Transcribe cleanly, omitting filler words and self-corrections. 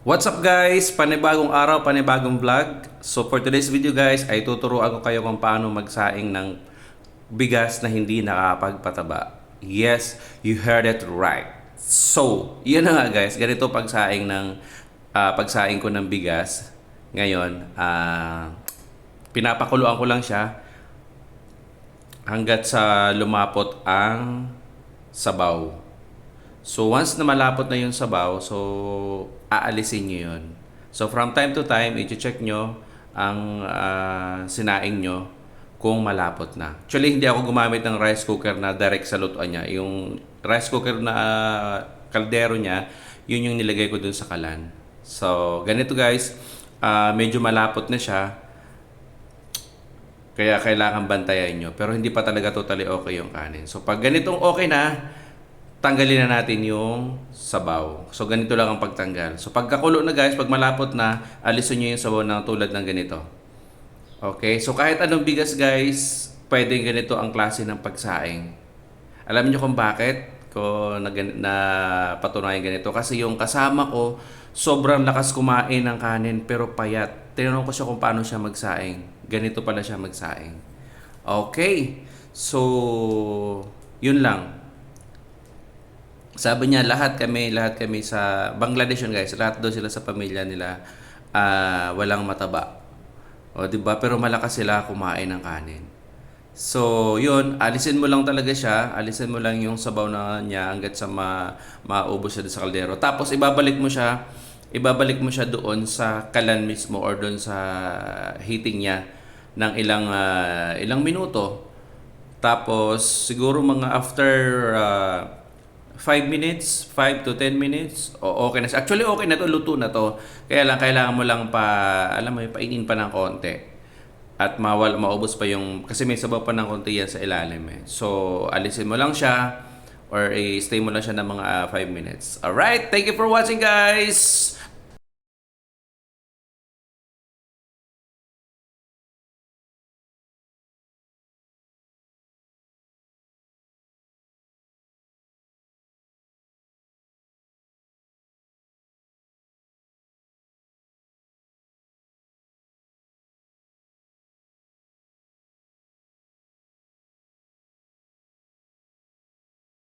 What's up guys? Panibagong araw, panibagong vlog. So for today's video guys, ay tuturuan ko kayo kung paano magsaing ng bigas na hindi nakakapagpataba. Yes, you heard it right. So, yun na nga guys, ganito pagsaing ko ng bigas. Ngayon, pinapakuluan ko lang siya hanggat sa lumapot ang sabaw. So once na malapot na yung sabaw, so aalisin nyo yun. So from time to time, i-check nyo ang sinaing nyo kung malapot na. Actually, hindi ako gumamit ng rice cooker na direct sa lutuan niya. Yung rice cooker na kaldero niya, yun yung nilagay ko dun sa kalan. So ganito guys, medyo malapot na siya. Kaya kailangan bantayan nyo. Pero hindi pa talaga totally okay yung kanin. So pag ganitong okay na, tanggalin na natin yung sabaw. So, ganito lang ang pagtanggal. So, pagkakulo na guys, pag malapot na, alisin nyo yung sabaw na tulad ng ganito. Okay? So, kahit anong bigas guys, pwedeng ganito ang klase ng pagsaing. Alam niyo kung bakit ko na patunayan ganito? Kasi yung kasama ko, sobrang lakas kumain ng kanin pero payat. Tinanong ko siya kung paano siya magsaing. Ganito pala siya magsaing. Okay? So, yun lang. Sabi niya lahat kami sa Bangladesh yun guys, lahat daw sila sa pamilya nila walang mataba. O di ba? Pero malakas sila kumain ng kanin. So, yun, alisin mo lang talaga siya, alisin mo lang yung sabaw na niya hangga't sa maubos siya sa kaldero. Tapos ibabalik mo siya doon sa kalan mismo or doon sa heating niya ng ilang minuto. Tapos siguro mga after 5 minutes, 5 to 10 minutes, okay na. Actually, okay na to, luto na to. Kaya lang, kailangan mo lang painin pa ng konti. At maubos pa yung, kasi may sabaw pa ng konti yan sa ilalim eh. So, alisin mo lang siya, or stay mo lang siya ng mga 5 minutes. Alright, thank you for watching guys!